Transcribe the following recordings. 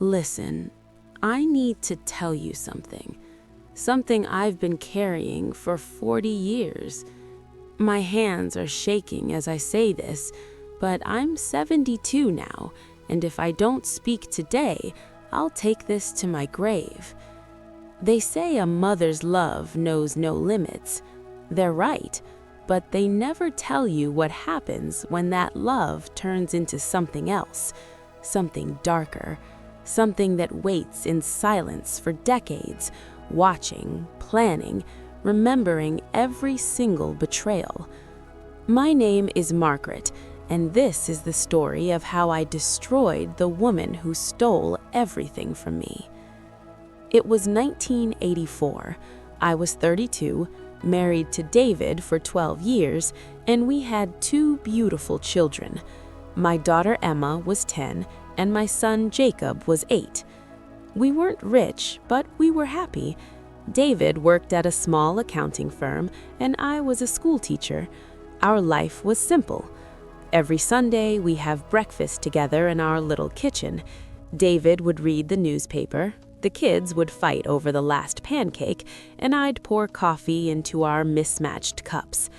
Listen, I need to tell you something. Something I've been carrying for 40 years. My hands are shaking as I say this, but I'm 72 now, and if I don't speak today, I'll take this to my grave. They say a mother's love knows no limits. They're right, but they never tell you what happens when that love turns into something else, something darker, something that waits in silence for decades, watching, planning, remembering every single betrayal. My name is Margaret, and this is the story of how I destroyed the woman who stole everything from me. It was 1984. I was 32, married to David for 12 years, and we had 2 beautiful children. My daughter Emma was 10, and my son Jacob was 8. We weren't rich, but we were happy. David worked at a small accounting firm, and I was a school teacher. Our life was simple. Every Sunday, we have breakfast together in our little kitchen. David would read the newspaper, the kids would fight over the last pancake, and I'd pour coffee into our mismatched cups.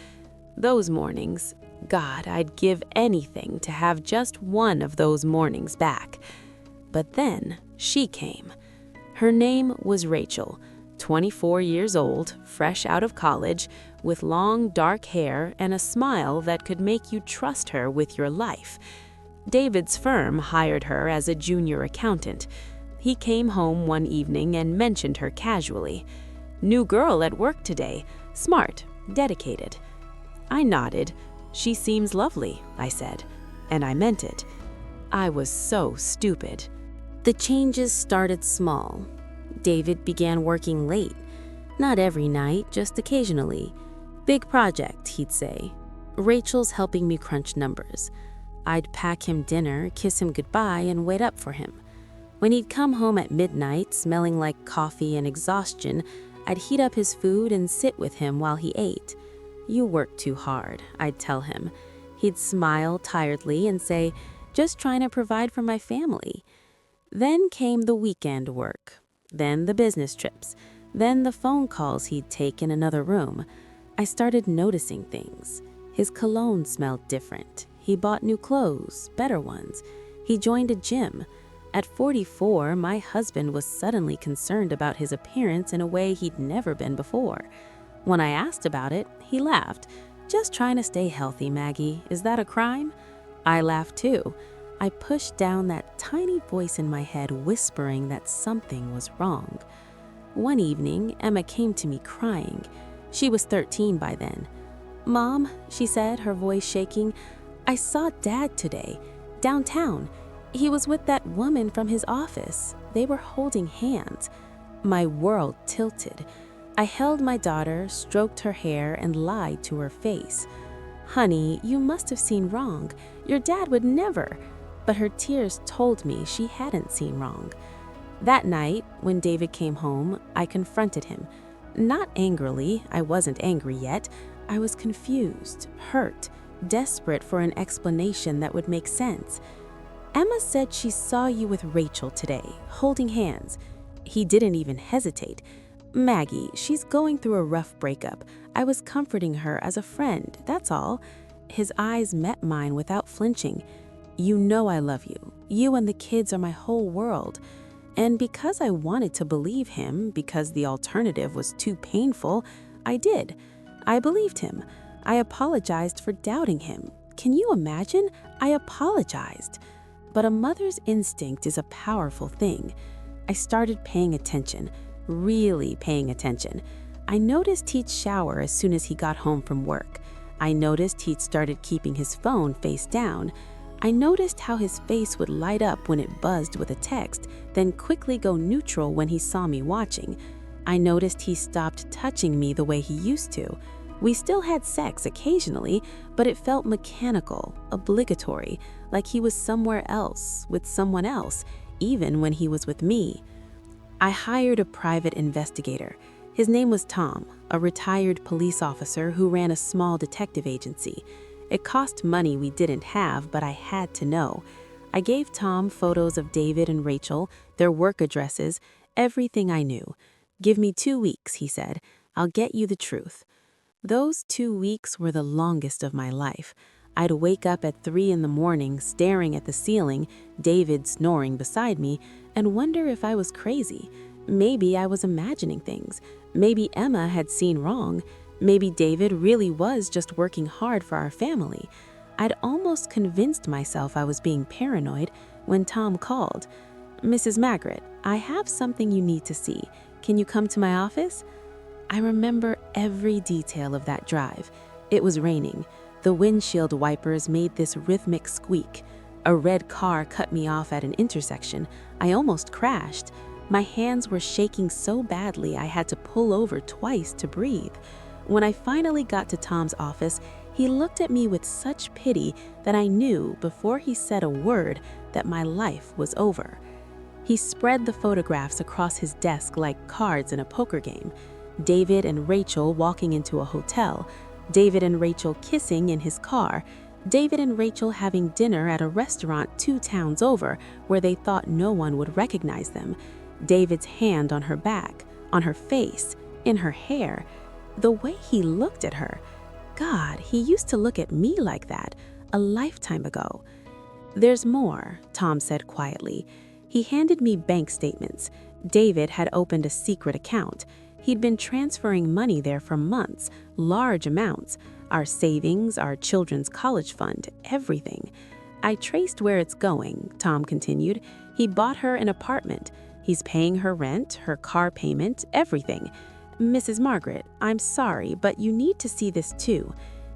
Those mornings, God, I'd give anything to have just one of those mornings back. But then she came. Her name was Rachel, 24 years old, fresh out of college, with long dark hair and a smile that could make you trust her with your life. David's firm hired her as a junior accountant. He came home one evening and mentioned her casually. "New girl at work today, smart, dedicated." I nodded. "She seems lovely," I said, and I meant it. I was so stupid. The changes started small. David began working late. Not every night, just occasionally. "Big project," he'd say. "Rachel's helping me crunch numbers." I'd pack him dinner, kiss him goodbye, and wait up for him. When he'd come home at midnight, smelling like coffee and exhaustion, I'd heat up his food and sit with him while he ate. "You work too hard," I'd tell him. He'd smile tiredly and say, "Just trying to provide for my family." Then came the weekend work, then the business trips, then the phone calls he'd take in another room. I started noticing things. His cologne smelled different. He bought new clothes, better ones. He joined a gym. At 44, my husband was suddenly concerned about his appearance in a way he'd never been before. When I asked about it, he laughed. "Just trying to stay healthy, Maggie. Is that a crime?" I laughed too. I pushed down that tiny voice in my head whispering that something was wrong. One evening, Emma came to me crying. She was 13 by then. "Mom," she said, her voice shaking, "I saw Dad today, downtown. He was with that woman from his office. They were holding hands." My world tilted. I held my daughter, stroked her hair, and lied to her face. "Honey, you must have seen wrong. Your dad would never." But her tears told me she hadn't seen wrong. That night, when David came home, I confronted him. Not angrily, I wasn't angry yet. I was confused, hurt, desperate for an explanation that would make sense. "Emma said she saw you with Rachel today, holding hands." He didn't even hesitate. "Maggie, she's going through a rough breakup. I was comforting her as a friend, that's all." His eyes met mine without flinching. "You know I love you. You and the kids are my whole world." And because I wanted to believe him, because the alternative was too painful, I did. I believed him. I apologized for doubting him. Can you imagine? I apologized. But a mother's instinct is a powerful thing. I started paying attention, really paying attention. I noticed he'd shower as soon as he got home from work. I noticed he'd started keeping his phone face down. I noticed how his face would light up when it buzzed with a text, then quickly go neutral when he saw me watching. I noticed he stopped touching me the way he used to. We still had sex occasionally, but it felt mechanical, obligatory, like he was somewhere else, with someone else, even when he was with me. I hired a private investigator. His name was Tom, a retired police officer who ran a small detective agency. It cost money we didn't have, but I had to know. I gave Tom photos of David and Rachel, their work addresses, everything I knew. "Give me 2 weeks," he said. "I'll get you the truth." Those 2 weeks were the longest of my life. I'd wake up at 3 in the morning staring at the ceiling, David snoring beside me, and wonder if I was crazy. Maybe I was imagining things. Maybe Emma had seen wrong. Maybe David really was just working hard for our family. I'd almost convinced myself I was being paranoid when Tom called. "Mrs. Margaret, I have something you need to see. Can you come to my office?" I remember every detail of that drive. It was raining. The windshield wipers made this rhythmic squeak. A red car cut me off at an intersection. I almost crashed. My hands were shaking so badly I had to pull over twice to breathe. When I finally got to Tom's office, he looked at me with such pity that I knew, before he said a word, that my life was over. He spread the photographs across his desk like cards in a poker game. David and Rachel walking into a hotel, David and Rachel kissing in his car, David and Rachel having dinner at a restaurant 2 towns over where they thought no one would recognize them, David's hand on her back, on her face, in her hair. The way he looked at her. God, he used to look at me like that a lifetime ago. "There's more," Tom said quietly. He handed me bank statements. David had opened a secret account. He'd been transferring money there for months, large amounts. Our savings, our children's college fund, everything. "I traced where it's going," Tom continued. "He bought her an apartment. He's paying her rent, her car payment, everything. Mrs. Margaret, I'm sorry, but you need to see this too."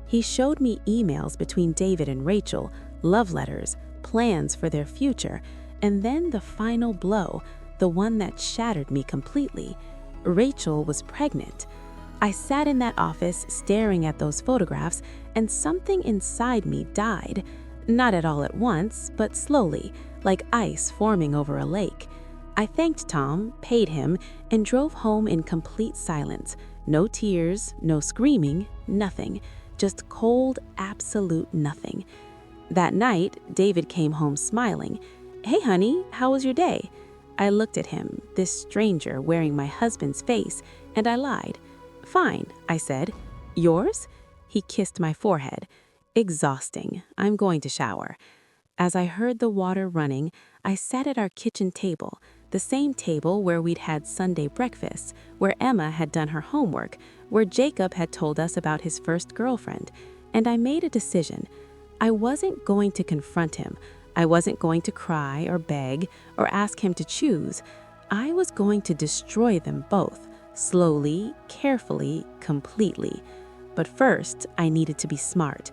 He showed me emails between David and Rachel, love letters, plans for their future, and then the final blow, the one that shattered me completely. Rachel was pregnant. I sat in that office staring at those photographs, and something inside me died. Not at all at once, but slowly, like ice forming over a lake. I thanked Tom, paid him, and drove home in complete silence. No tears, no screaming, nothing. Just cold, absolute nothing. That night, David came home smiling. "Hey, honey, how was your day?" I looked at him, this stranger wearing my husband's face, and I lied. "Fine," I said. "Yours?" He kissed my forehead. "Exhausting. I'm going to shower." As I heard the water running, I sat at our kitchen table, the same table where we'd had Sunday breakfast, where Emma had done her homework, where Jacob had told us about his first girlfriend, and I made a decision. I wasn't going to confront him. I wasn't going to cry or beg or ask him to choose. I was going to destroy them both, slowly, carefully, completely. But first, I needed to be smart.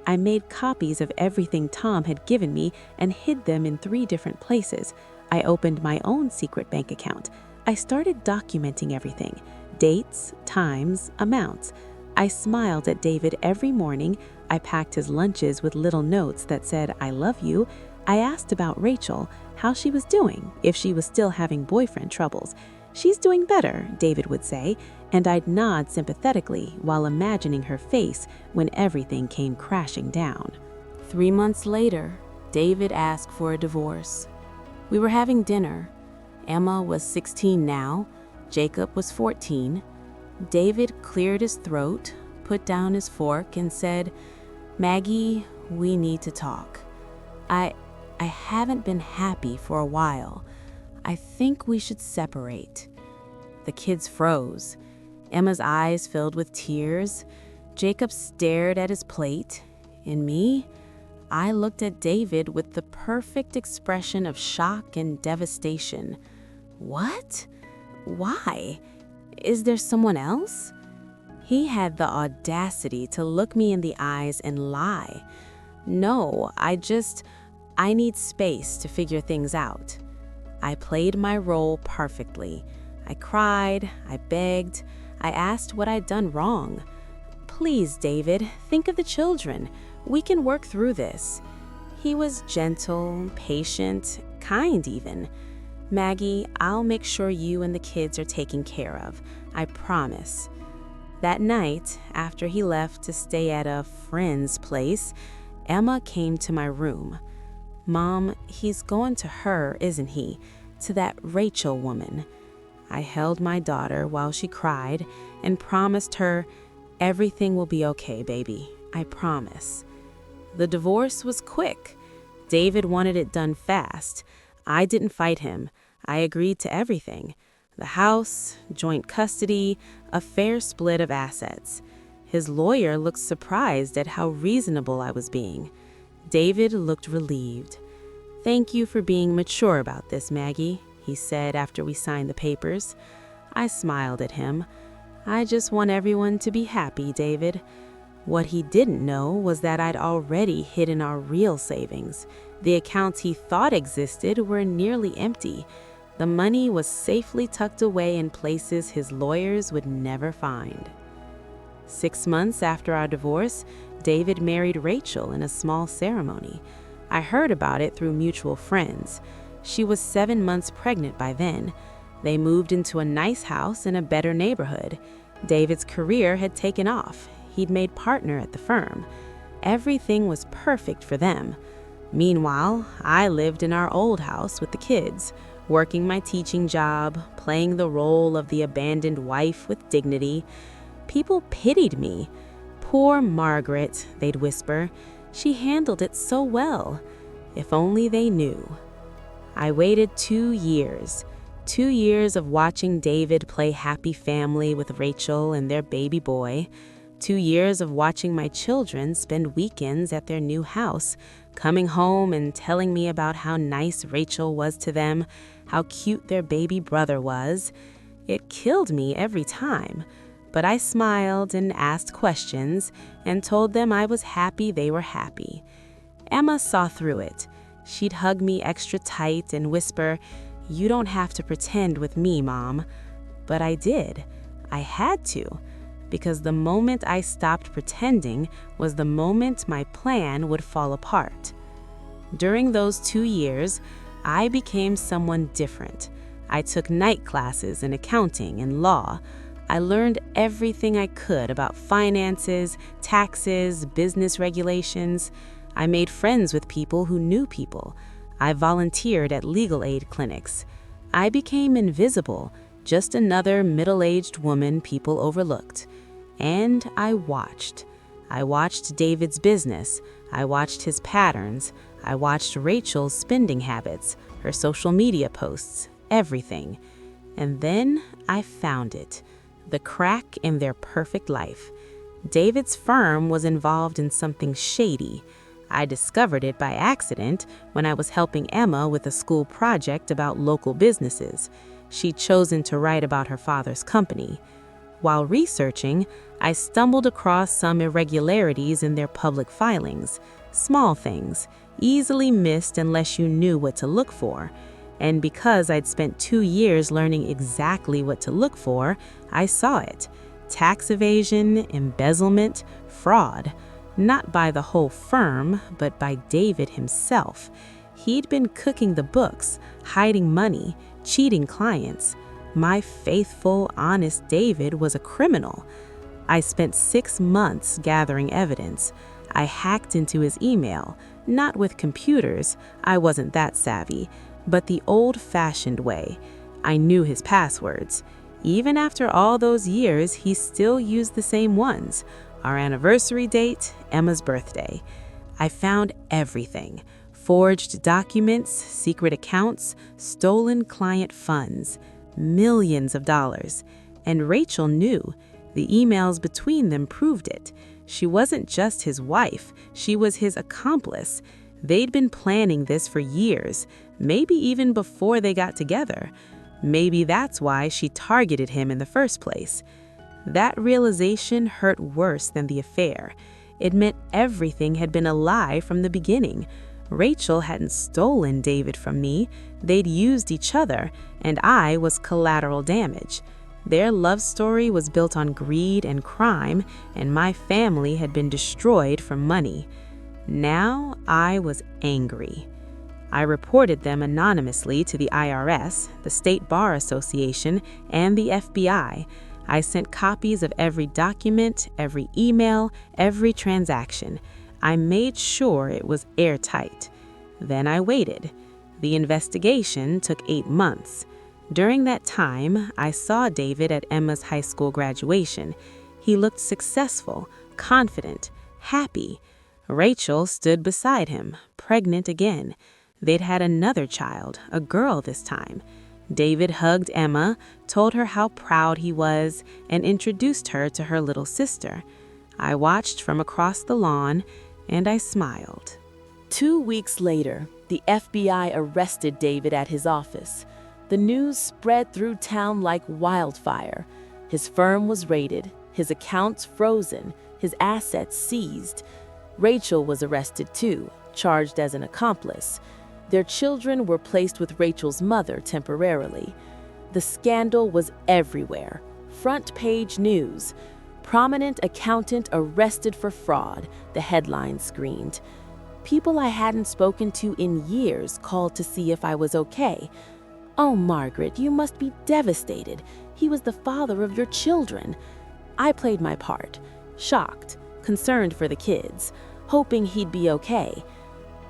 I made copies of everything Tom had given me and hid them in 3 different places. I opened my own secret bank account. I started documenting everything: dates, times, amounts. I smiled at David every morning. I packed his lunches with little notes that said, "I love you." I asked about Rachel, how she was doing, if she was still having boyfriend troubles. "She's doing better," David would say, and I'd nod sympathetically while imagining her face when everything came crashing down. 3 months later, David asked for a divorce. We were having dinner. Emma was 16 now. Jacob was 14. David cleared his throat, put down his fork, and said, "Maggie, we need to talk. I haven't been happy for a while. I think we should separate." The kids froze. Emma's eyes filled with tears. Jacob stared at his plate. And me, I looked at David with the perfect expression of shock and devastation. "What? Why? Is there someone else?" He had the audacity to look me in the eyes and lie. "No, I need space to figure things out." I played my role perfectly. I cried, I begged, I asked what I'd done wrong. "Please, David, think of the children. We can work through this." He was gentle, patient, kind even. "Maggie, I'll make sure you and the kids are taken care of. I promise." That night, after he left to stay at a friend's place, Emma came to my room. "Mom, he's going to her, isn't he? To that Rachel woman." I held my daughter while she cried and promised her, "Everything will be okay, baby. I promise." The divorce was quick. David wanted it done fast. I didn't fight him. I agreed to everything: the house, joint custody, a fair split of assets. His lawyer looked surprised at how reasonable I was being. David looked relieved. "Thank you for being mature about this, Maggie," he said after we signed the papers. I smiled at him. "I just want everyone to be happy, David." What he didn't know was that I'd already hidden our real savings. The accounts he thought existed were nearly empty. The money was safely tucked away in places his lawyers would never find. 6 months after our divorce, David married Rachel in a small ceremony. I heard about it through mutual friends. She was 7 months pregnant by then. They moved into a nice house in a better neighborhood. David's career had taken off. He'd made partner at the firm. Everything was perfect for them. Meanwhile, I lived in our old house with the kids, working my teaching job, playing the role of the abandoned wife with dignity. People pitied me. "Poor Margaret," they'd whisper. "She handled it so well." If only they knew. I waited 2 years. 2 years of watching David play happy family with Rachel and their baby boy. 2 years of watching my children spend weekends at their new house, coming home and telling me about how nice Rachel was to them, how cute their baby brother was. It killed me every time, but I smiled and asked questions and told them I was happy they were happy. Emma saw through it. She'd hug me extra tight and whisper, "You don't have to pretend with me, Mom." But I did. I had to. Because the moment I stopped pretending was the moment my plan would fall apart. During those 2 years, I became someone different. I took night classes in accounting and law. I learned everything I could about finances, taxes, business regulations. I made friends with people who knew people. I volunteered at legal aid clinics. I became invisible, just another middle-aged woman people overlooked. And I watched. I watched David's business. I watched his patterns. I watched Rachel's spending habits, her social media posts, everything. And then I found it, the crack in their perfect life. David's firm was involved in something shady. I discovered it by accident when I was helping Emma with a school project about local businesses. She'd chosen to write about her father's company. While researching, I stumbled across some irregularities in their public filings, small things, easily missed unless you knew what to look for. And because I'd spent 2 years learning exactly what to look for, I saw it. Tax evasion, embezzlement, fraud. Not by the whole firm, but by David himself. He'd been cooking the books, hiding money, cheating clients. My faithful, honest David was a criminal. I spent 6 months gathering evidence. I hacked into his email, not with computers, I wasn't that savvy, but the old-fashioned way. I knew his passwords. Even after all those years, he still used the same ones. Our anniversary date, Emma's birthday. I found everything. Forged documents, secret accounts, stolen client funds. Millions of dollars. And Rachel knew. The emails between them proved it. She wasn't just his wife, she was his accomplice. They'd been planning this for years, maybe even before they got together. Maybe that's why she targeted him in the first place. That realization hurt worse than the affair. It meant everything had been a lie from the beginning. Rachel hadn't stolen David from me. They'd used each other, and I was collateral damage. Their love story was built on greed and crime, and my family had been destroyed for money. Now I was angry. I reported them anonymously to the IRS, the State Bar Association, and the FBI. I sent copies of every document, every email, every transaction. I made sure it was airtight. Then I waited. The investigation took 8 months. During that time, I saw David at Emma's high school graduation. He looked successful, confident, happy. Rachel stood beside him, pregnant again. They'd had another child, a girl this time. David hugged Emma, told her how proud he was, and introduced her to her little sister. I watched from across the lawn, and I smiled. 2 weeks later, the FBI arrested David at his office. The news spread through town like wildfire. His firm was raided, his accounts frozen, his assets seized. Rachel was arrested too, charged as an accomplice. Their children were placed with Rachel's mother temporarily. The scandal was everywhere. Front-page news. Prominent accountant arrested for fraud, the headline screamed. People I hadn't spoken to in years called to see if I was okay. "Oh, Margaret, you must be devastated. He was the father of your children." I played my part, shocked, concerned for the kids, hoping he'd be okay.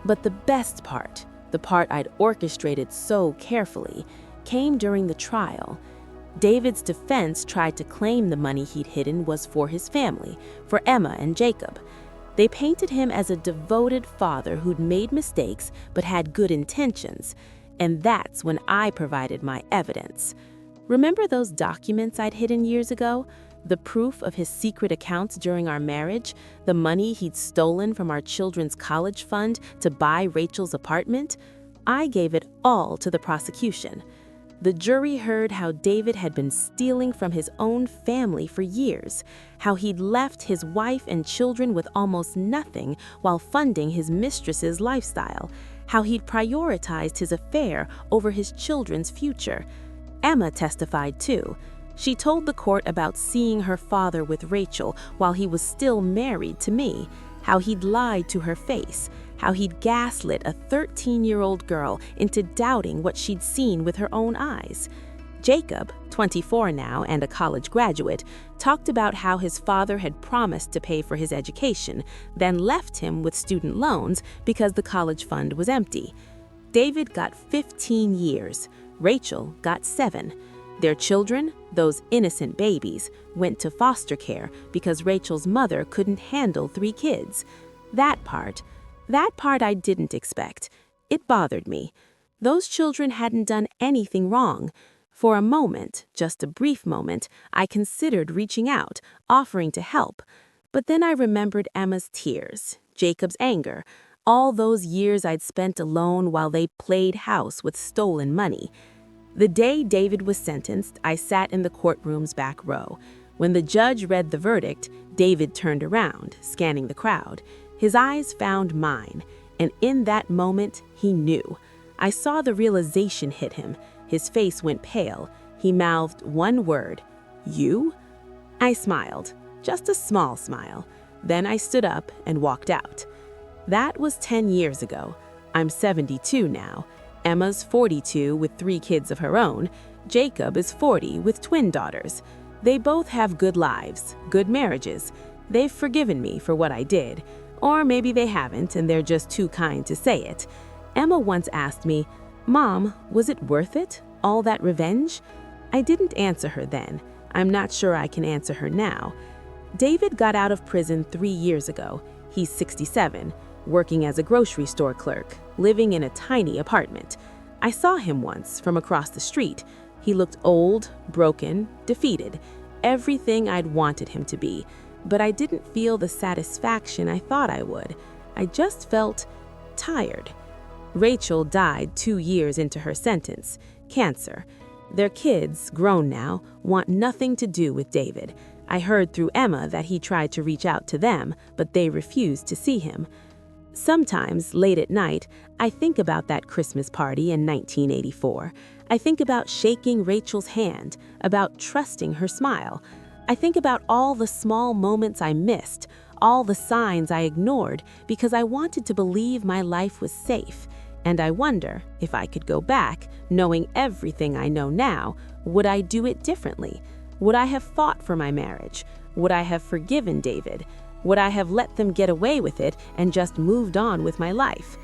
But the best part, the part I'd orchestrated so carefully, came during the trial. David's defense tried to claim the money he'd hidden was for his family, for Emma and Jacob. They painted him as a devoted father who'd made mistakes but had good intentions, and that's when I provided my evidence. Remember those documents I'd hidden years ago? The proof of his secret accounts during our marriage, the money he'd stolen from our children's college fund to buy Rachel's apartment? I gave it all to the prosecution. The jury heard how David had been stealing from his own family for years, how he'd left his wife and children with almost nothing while funding his mistress's lifestyle, how he'd prioritized his affair over his children's future. Emma testified too. She told the court about seeing her father with Rachel while he was still married to me, how he'd lied to her face, how he'd gaslit a 13-year-old girl into doubting what she'd seen with her own eyes. Jacob, 24 now and a college graduate, talked about how his father had promised to pay for his education, then left him with student loans because the college fund was empty. David got 15 years. Rachel got 7. Their children, those innocent babies, went to foster care because Rachel's mother couldn't handle 3 kids. That part I didn't expect. It bothered me. Those children hadn't done anything wrong. For a moment, just a brief moment, I considered reaching out, offering to help. But then I remembered Emma's tears, Jacob's anger, all those years I'd spent alone while they played house with stolen money. The day David was sentenced, I sat in the courtroom's back row. When the judge read the verdict, David turned around, scanning the crowd. His eyes found mine, and in that moment, he knew. I saw the realization hit him. His face went pale. He mouthed one word, "You?" I smiled, just a small smile. Then I stood up and walked out. That was 10 years ago. I'm 72 now. Emma's 42 with 3 kids of her own. Jacob is 40 with twin daughters. They both have good lives, good marriages. They've forgiven me for what I did. Or maybe they haven't and they're just too kind to say it. Emma once asked me, "Mom, was it worth it? All that revenge?" I didn't answer her then. I'm not sure I can answer her now. David got out of prison 3 years ago. He's 67, working as a grocery store clerk, living in a tiny apartment. I saw him once from across the street. He looked old, broken, defeated, everything I'd wanted him to be. But I didn't feel the satisfaction I thought I would. I just felt tired. Rachel died 2 years into her sentence, cancer. Their kids, grown now, want nothing to do with David. I heard through Emma that he tried to reach out to them, but they refused to see him. Sometimes, late at night, I think about that Christmas party in 1984. I think about shaking Rachel's hand, about trusting her smile. I think about all the small moments I missed, all the signs I ignored because I wanted to believe my life was safe. And I wonder, if I could go back, knowing everything I know now, would I do it differently? Would I have fought for my marriage? Would I have forgiven David? Would I have let them get away with it and just moved on with my life?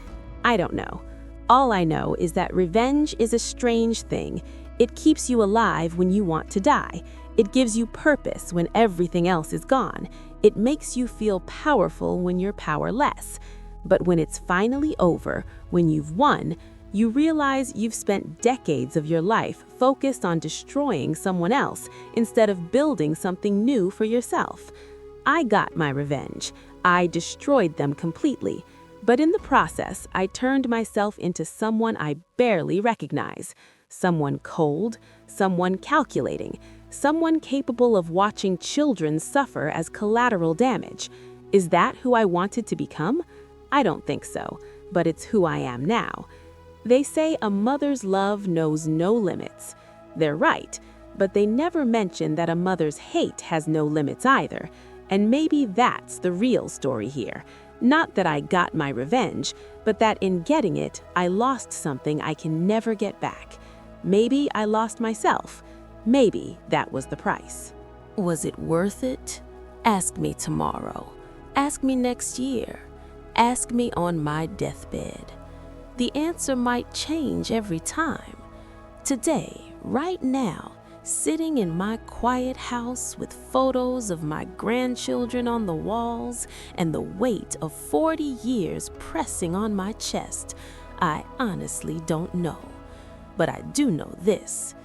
I don't know. All I know is that revenge is a strange thing. It keeps you alive when you want to die. It gives you purpose when everything else is gone. It makes you feel powerful when you're powerless. But when it's finally over, when you've won, you realize you've spent decades of your life focused on destroying someone else instead of building something new for yourself. I got my revenge. I destroyed them completely. But in the process, I turned myself into someone I barely recognize. Someone cold, someone calculating, someone capable of watching children suffer as collateral damage. Is that who I wanted to become? I don't think so, but it's who I am now. They say a mother's love knows no limits. They're right, but they never mention that a mother's hate has no limits either. And maybe that's the real story here. Not that I got my revenge, but that in getting it, I lost something I can never get back. Maybe I lost myself. Maybe that was the price. Was it worth it? Ask me tomorrow. Ask me next year. Ask me on my deathbed. The answer might change every time. Today, right now, sitting in my quiet house with photos of my grandchildren on the walls and the weight of 40 years pressing on my chest, I honestly don't know. But I do know this.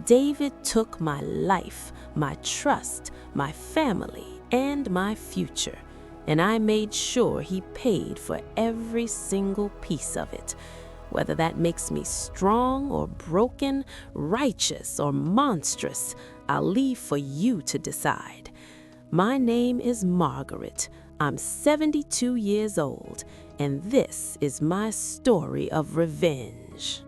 David took my life, my trust, my family, and my future, and I made sure he paid for every single piece of it. Whether that makes me strong or broken, righteous or monstrous, I'll leave for you to decide. My name is Margaret. I'm 72 years old, and this is my story of revenge.